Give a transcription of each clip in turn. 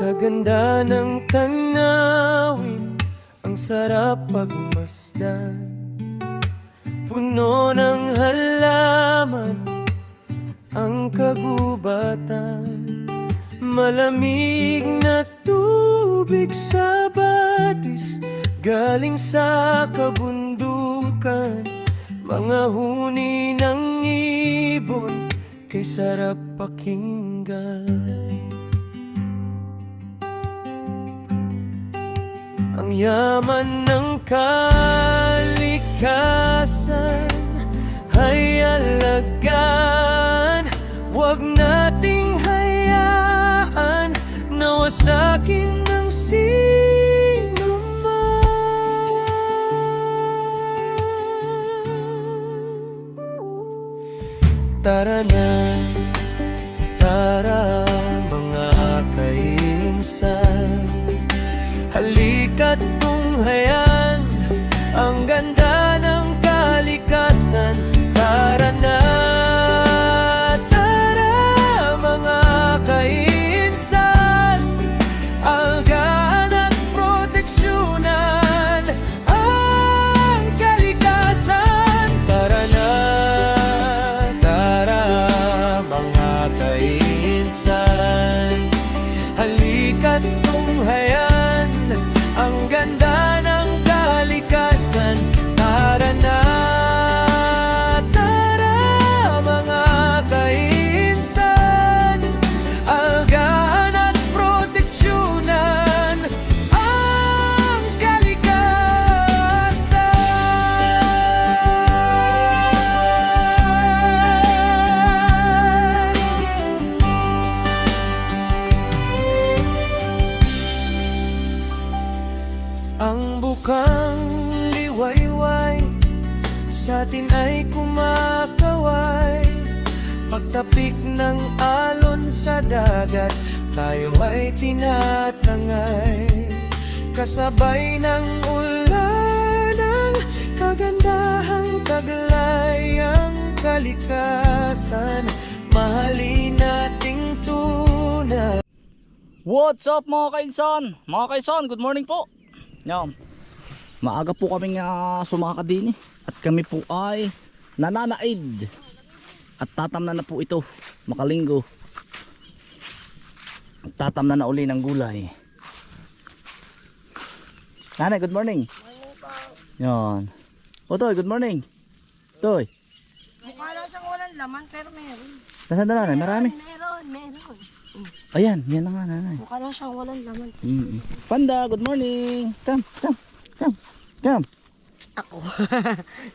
Sa ganda ng tanawin, ang sarap pagmasdan. Puno ng halaman ang kagubatan. Malamig na tubig sa batis galing sa kabundukan. Mga huni ng ibon kay sarap pakinggan. Ang yaman ng kalikasan ay alagaan. Huwag nating hayaan na wasakin ng sino man. Tara na, tara mga kainsan, halika't tunghayan ang ganda ng kalikasan. Tara na, tara mga kainsan, alagaan at proteksyonan ang kalikasan. Tara na, tara mga kainsan, halika't tunghayan ang ganda ng kalikasan. Tara na, tara mga kainsan, alagaan at proteksyonan ang kalikasan. Ang bukang liwayway sa atin ay kumakaway. Pagtapik ng alon sa dagat, tayo ay tinatangay. Kasabay ng ulan ang kagandahang taglay. Ang kalikasan, mahalin nating tunay. What's up mga kainsan? Mga kainsan, good morning po. Yan. Maaga po kaming sumakad din at kami po ay nananaid at tatamnan na po ito makalinggo. Tatamnan na uli ng gulay. Nanay, good morning. Morning po. Yan. O Toy, good morning. Toy, Mukha lang siyang walang laman pero meron. nasaan na nanay? Marami. Meron. Ayan, yan na nga nanay. Mukha lang siyang walang laman. Panda, good morning. Come. Ako.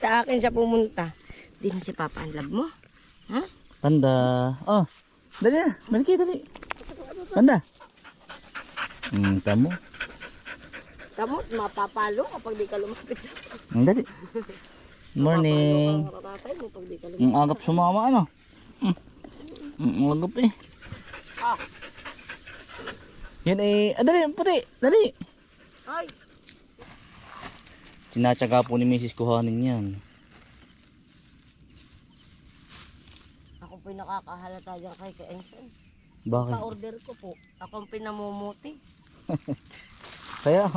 Sa akin siya pumunta. Di na si Papa ang love mo. Ha? Panda. Oh, dali na. Dali. Panda. Tamo. Tamo, mapapalo kapag di ka lumapit sa akin. Dali. Morning. Mapapalo ka matatay mo pag di ka lumapit. Ang agap sumama ano. Ang agap eh. Ah. Yan eh. Dali, puti. Dali. Ay! Sinatsaga po ni Mrs. kuhanin yan. Ako po yung nakakahalata dyan kay Kaensen. Bakit? Ka-order ko po. Ako ang pinamumuti. Kaya,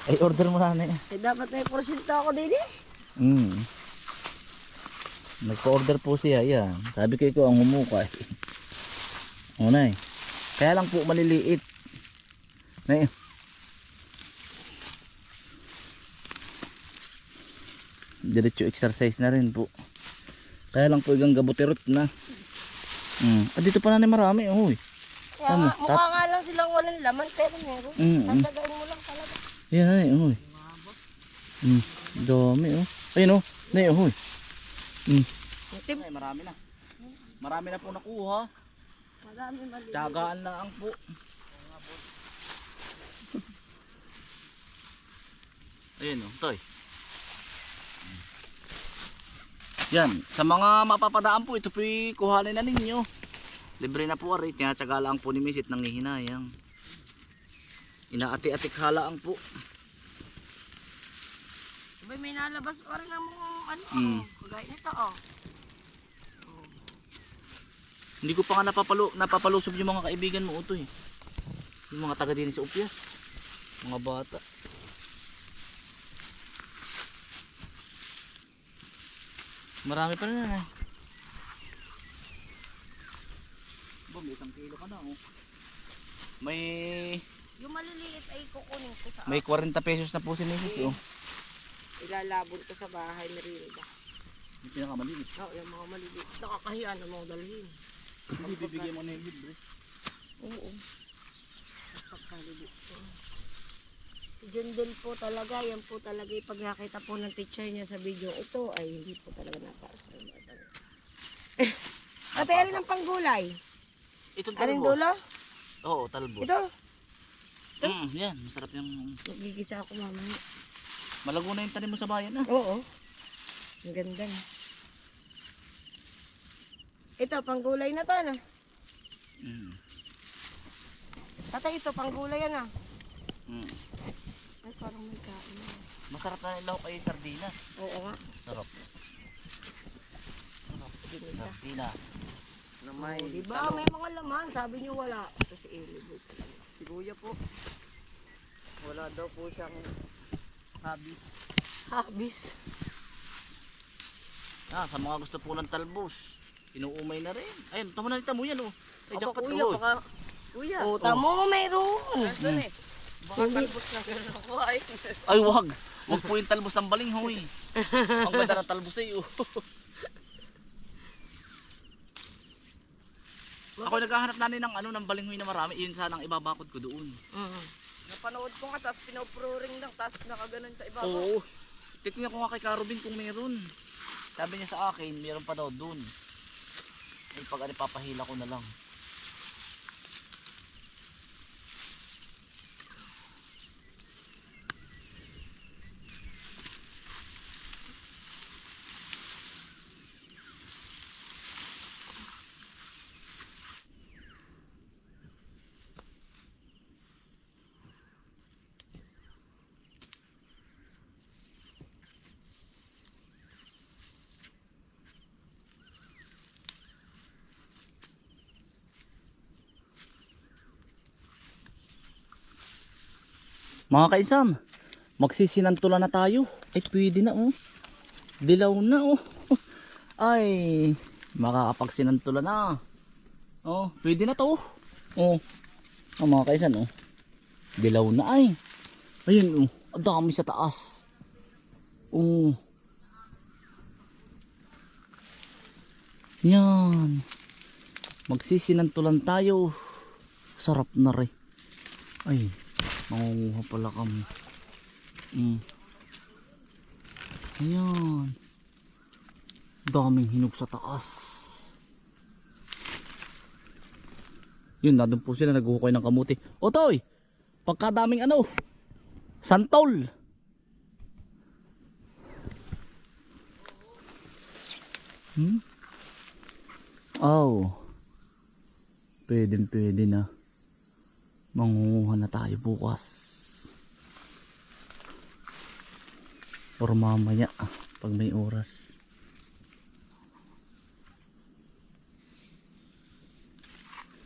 ay order mo na eh. Eh dapat may porsyento ako din eh. Nagpa-order po siya. Yan. Sabi ko ikaw ang humuka eh. Una eh. Kaya lang po maliliit. Na diretso exercise na rin po. Kaya lang po igang gabutirot na. Dito pa na marami. Uy. Kaya nga, mukha nga lang silang walang laman pero meron. Tatagain mo lang talaga. Yan na uy. Dami oh. Ayun oh. Na uy. Ay, marami na. Marami na po nakuha. Marami mali. Tiyagaan lang po. Ayun oh, Toy. Yan, sa mga mapapadaan po, ito po kuhanin na ninyo. Libre na po ari, tinatsaga lang po ni Misit nang hihinayang. Inaati-atik halaan po. Diba, may nalabas pa rin ang mga ano, kagaya nito Hindi ko pa nga napapalusob yung mga kaibigan mo, Utoy. Yung mga taga din sa Upyas. Mga bata. Marami pa rin na. May 1 kilo ka na oh. May Yung maliliit ay kukunin ko sa may 40 pesos na po si Mrs. Oh. ilalabon ko sa bahay ni Rilda. Yung pinakamaliit. Oo, yung mga maliliit. Nakakahiya na mga dalhin. Hindi bibigyan mo na yung libre. Oo. Pagkaliliit ko. Diyan din po talaga, yan po talaga yung pag nakita po ng teacher niya sa video ito ay hindi po talaga nakaasal. Ate, alin ang panggulay? Itong Alin talbos. dulo? Oo, talbos. Ito. Yan, masarap yung Magigisa ako mamaya. malago na yung tanim mo sa bayan ah. Oo. Ang ganda na. Ito, panggulay na to, ano? Mm. Tatay, ito, panggulay yan, ah. Mm. Ay, parang may kain. Masarap na ilaw kay sardinas. Oo nga. Sarap. Ginisa. Sardina. Na may Oh, diba? May mga laman. Sabi niyo wala. Ito si Eli. si Kuya po. Wala daw po siyang habis. Habis. Sa mga gusto po ng talbos, inuumay na rin. Ayun, tama na mo yan oh. Ay, Aba, jackpot kuya, oh. baka... Kuya. Oh, tamo, mayroon. Mm. Baka talbos na gano'n ako ay. Ay, wag. Wag po yung talbos ng baling hoy. Ang ganda ng talbos ay oh. Ako naghahanap na ng ano ng balinghoy na marami, yun sana ang ibabakod ko doon. Napanood ko nga, tapos pinopruring lang, tapos nakaganon sa ibabaw. Oo. Titingnan ko nga kay Carubin kung meron. Sabi niya sa akin, meron pa daw doon. Eh pag papahila ko na lang. Mga kaisan, magsisinantulan na tayo. Ay pwede na oh. Dilaw na oh. Ay, makakapagsinantulan na. Oh, pwede na to. Oh. Mga kaisan oh. Dilaw na ay. Ayun oh, ang dami sa taas. Oh. Yan. Magsisinantulan tayo. Sarap na rin. Ay, mangunguha pala kami. Ayan. Daming hinog sa taas. Yun, na doon po sila naghuhukay ng kamuti. Otoy! Pagkadaming ano? Santol! Oh. Pwede na. Mangunguha na tayo bukas or mamaya pag may oras.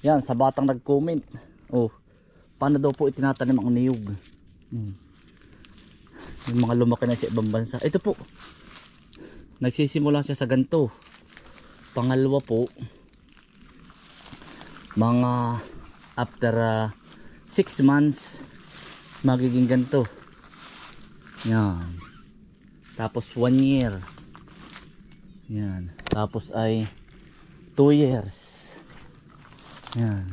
Yan, sa batang nag-comment, oh, paano daw po itinatanim ang niyog. Yung mga lumaki na sa ibang bansa. Ito po, nagsisimula siya sa ganito. Pangalawa po, mga after 6 months magiging ganito. Yan. Tapos 1 year. Yan. Tapos ay 2 years. Yan.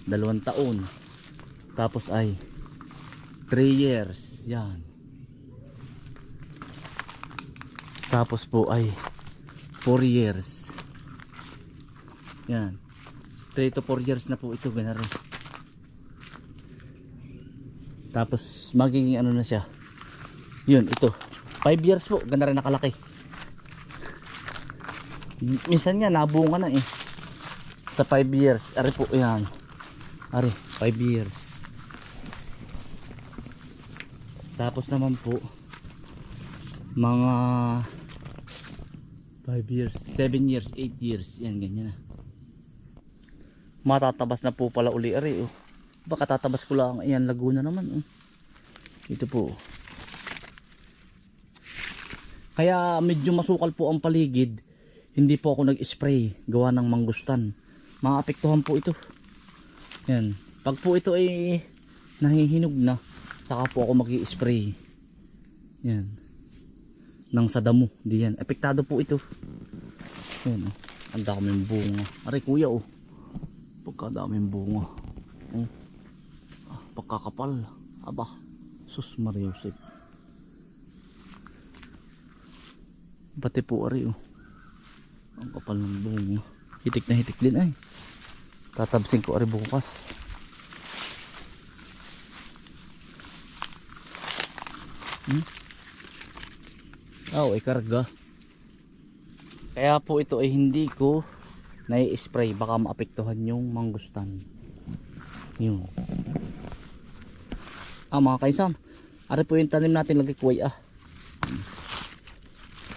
2 taon. Tapos ay 3 years. Yan. Tapos po ay 4 years. Yan. 3 to 4 years na po ito, gana rin. Tapos magiging ano na siya. Yun, ito 5 years po, ganda rin nakalaki. Minsan nga nabunga na eh. Sa 5 years, ari po yan. Ari, 5 years. Tapos naman po mga 5 years, 7 years, 8 years. Yan, ganyan na. Matatabas na po pala uli ari oh. Baka tatabas ko lang. Ayan, Laguna naman. Ito po. Kaya medyo masukal po ang paligid. Hindi po ako nag-spray. Gawa ng mangustan. Maapektuhan po ito. Yan. Pag po ito ay nahihinog na, saka po ako mag-i-spray. Yan. Nang sa damo. Di yan. Epektado po ito. Yan. Ang daming bunga. Aray kuya oh. Pagkadaming bunga. Pagkakapal. Aba. Sus Mariusip. Pati po aray oh. Ang kapal ng bunga. Hitik na hitik din ay. Tatabsin ko aray bukas. Ay karga. Kaya po ito ay hindi ko nai-spray, baka maapektuhan yung mangustan. Yun. Mga kaisan, ari po yung tanim natin lagi kuway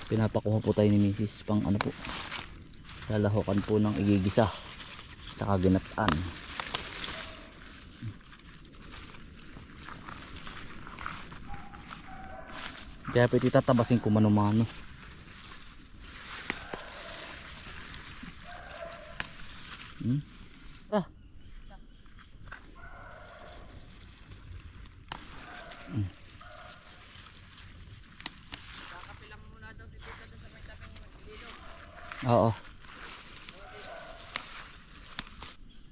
Pinapakuha po tayo ni Mrs. pang ano po, lalahokan po ng igigisa saka ginataan. Kaya po ito tatabasin ko mano-mano. Oo.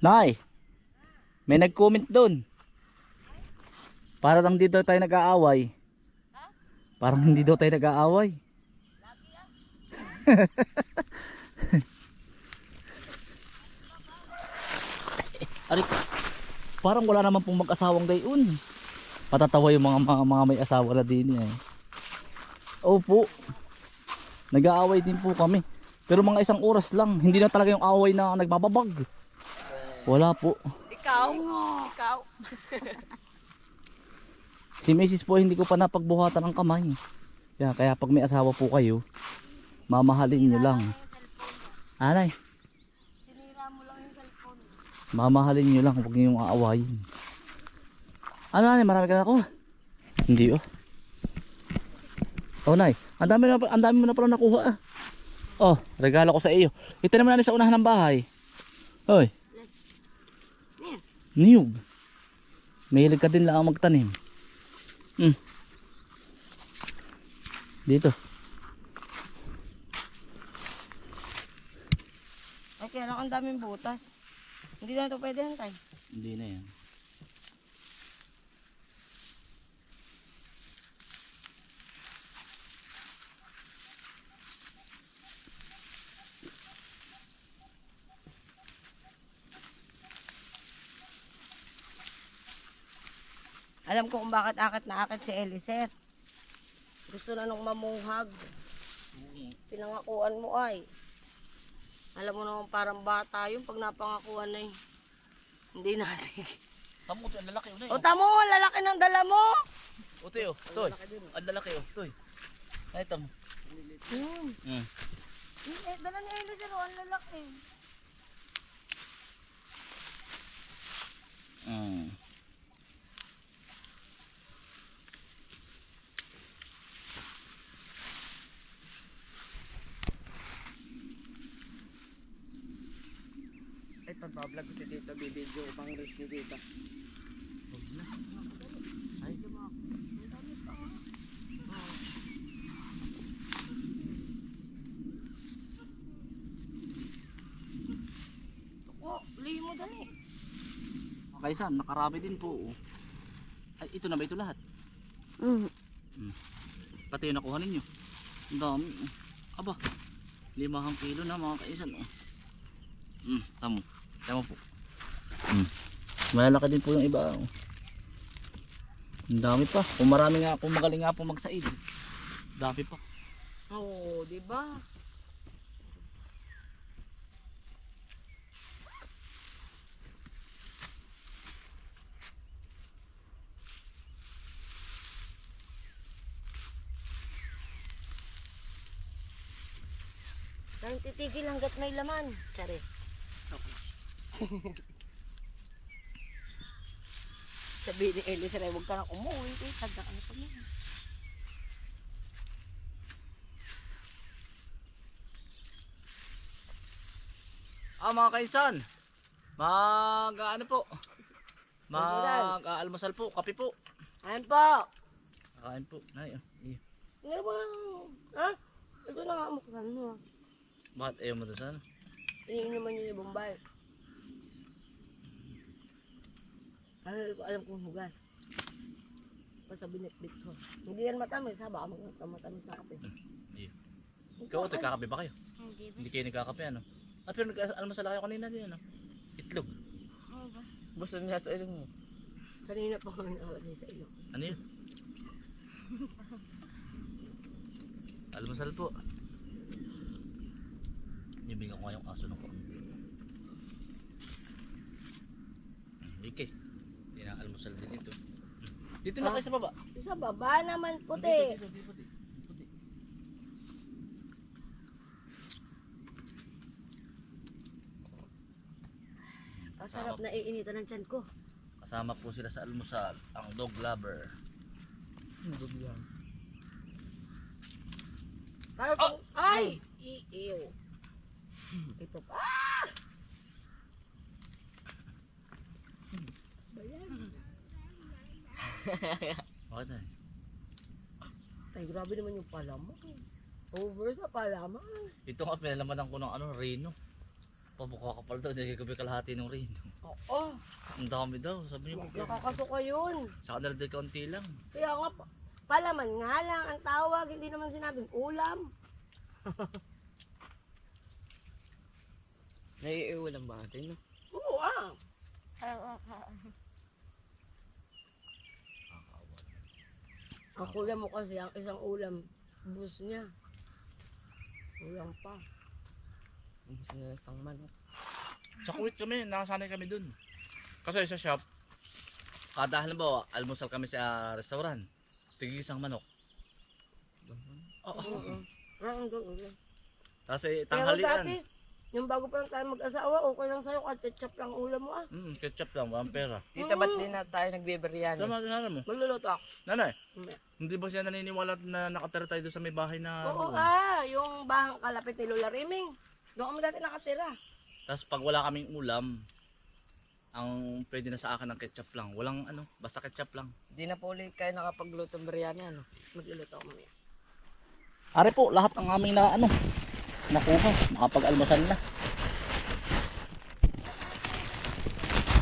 Nay, may nag-comment doon. Parang hindi daw tayo nag-aaway. Parang hindi daw tayo nag-aaway. Ari, parang wala naman pong mag-asawang gayon. Patatawa yung mga may asawa na din eh. Opo. Nag-aaway din po kami. Pero mga isang oras lang. Hindi na talaga yung away na nagbababag. Wala po. Ikaw. Si Mrs. po hindi ko pa napagbuhatan ng kamay. Kaya pag may asawa po kayo, mamahalin nyo lang. Anay. Sinira mo lang yung cellphone. Mamahalin nyo lang, huwag nyo yung aawayin. Ano Nay, marami ka na ako? Hindi oh. Oh Nay, ang dami mo na pala nakuha Oh, regalo ko sa iyo. Ito naman sa unahan ng bahay. Hoy. Niyog. Mahilig ka din lang magtanim. Dito. Ay, kaya lang ang daming butas. Hindi na ito pwede hantay. Hindi na yan. Alam ko kung bakit akit na akit si Eliseth. Gusto na nung mamunghag. Pinangakuan mo ay. Alam mo naman parang bata yung pag napangakuan na hindi natin. Tamo, ang lalaki yun. O tamo, lalaki ng dala mo. O Teo, Toy. Ang lalaki oh, Toy. Ay, tamo. Dala ni Eliseth o, ang lalaki. Ay, pagbablog ko si Tito, bibidyo upang race ni Tita. Ay, Lihi mo dali. Kaisan, nakarami din po. Ay, ito na ba ito lahat? Pati yung nakuha ninyo. Ang dami. Aba, 5 kilo na mga kaisan. Tamo. Tamo po. Malaki din po yung iba. Ang dami pa. Kung marami nga, kung magaling nga po magsaid. Dami pa. Oo, di ba? Tayong titigil hanggat may laman. Charis. Sabi ni Elisir, ay huwag ka nang umuwi. Eh, tandaan na kami. Mga kainsan, ano po, mag-aalmusal po, kape po. Ayun po. Kain po. Nay, iyo. Ngayon mo lang. Ha? Ito na nga mukhaan mo. Bakit ayaw mo doon sana? Iniinuman niyo yung Bombay. Alam kong hugas. Basta binitbit ko. Hindi yan matamis ha. Baka matamis na kape. Iyo. Ikaw, kakape ba kayo? Hindi ba? Hindi kayo nagkakape ano? At pero nag-almusal kayo kanina din ano? Itlog. Oo ba? Gusto niya sa ilong mo. Kanina pa kami nakawala sa ilong. Ano yun? Almusal po. Nibigyan ko nga yung aso ng kaunti. Okay. Hindi na almusal din ito. Dito na kayo sa baba. Sa baba naman puti. Dito. Sarap na iinitan ng tiyan ko. Kasama po sila sa almusal, ang dog lover. Dog yan. Ay! Iyo. Ito pa. Bakit na? Ay, grabe naman yung palaman. Over sa palaman. Ito nga pinalamanan ko ng Reno. Pabukha kapal daw, hindi gabi kalahati ng Reno. Oo. Ang dami daw, sabi niyo. Nakakasuka yun. Sa kanila din kaunti lang. Kaya nga, palaman nga lang ang tawag. Hindi naman sinabing ulam. Naiiulam ba natin, no? Oo ah. Ang kuya mo kasi, ang isang ulam, bus niya. Ulam pa. Ang sinasang manok. Sa Kuwait kami, nakasanay kami dun. Kasi sa shop, kada halimbawa, almusal kami sa restaurant. Tig-isang manok. Oo. Ang gano'n. Kasi Pero tanghalian. dati, yung bago pa lang tayo mag-asawa, okay lang sa'yo kahit ketchup lang ulam mo ah. Ketchup lang, walang pera. Tita, ba't di na tayo nagbibiryani? Tama, nanay mo. Magluluto ako. Nanay, Mamaya. hindi ba siya naniniwala na nakatira tayo doon sa may bahay na Oo roon? yung bahang kalapit ni Lola Riming. Doon kami dati nakatira. Tapos pag wala kaming ulam, ang pwede na sa akin ng ketchup lang. Walang basta ketchup lang. Di na po ulit kayo nakapagluto ng biryani, ano? Magluluto ako mamaya. Ari po, lahat ng aming nakuha, makapag-almusal na.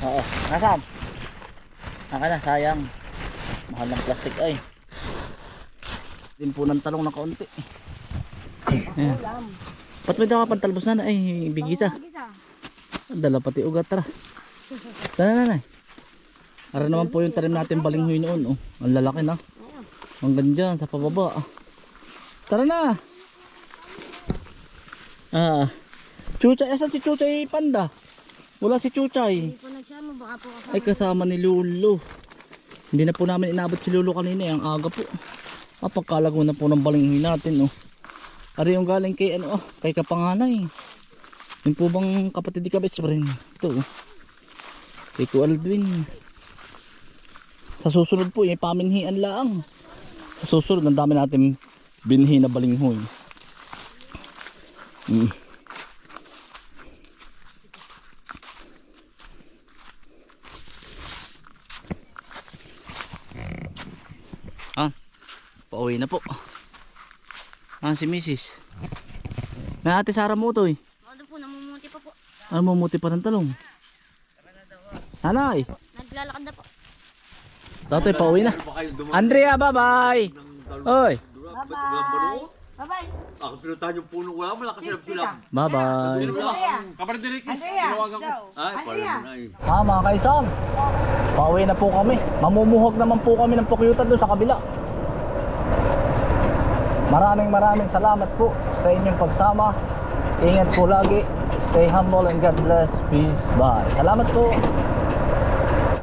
Oo, nasaan? Naka na, sayang. Mahal ng plastic ay. Din po ng talong na kaunti. Ayan. Ulam. Ba't may daka pantalbos na ay bigisa? Dala pati ugat, tara. Tara na. Ara naman po yung tanim natin balinghoy noon. Oh. Ang lalaki na. Hanggang dyan sa pababa. Tara na. Chuchay, asan si Chuchay Panda? Wala si Chuchay. Hindi po nagsama, baka po kasama. Ay kasama ni Lulu. Hindi na po namin inabot si Lulu kanina. Ang aga po. Pagkalago na po ng balinghoy natin. Oh. Ari yung galing kay kay Kapanganay. Yung po bang kapatid ni Kabes pa rin. Ito. Kay Ku Alvin. Sa susunod po, yung paminhian lang. Sa susunod, ang dami natin binhi na balinghoy. Pauwi na po. Si Mrs. Na Ate Sara mo to eh. Ano po, namumuti pa po. Ano mamuti pa ng talong? Nanay! Naglalakad na po. Tatay, pauwi na. Andrea, bye-bye! Oy! Bye-bye. Ako pinuntahan yung puno, wala malakas na pilang. Bye-bye! Kapatid Ricky, Andrea. ay, pala mo na eh. Mga kaisan, pauwi na po kami. Mamumuhog naman po kami ng pukyutan doon sa kabila. Maraming salamat po sa inyong pagsama. Ingat po lagi. Stay humble and God bless. Peace. Bye. Salamat po.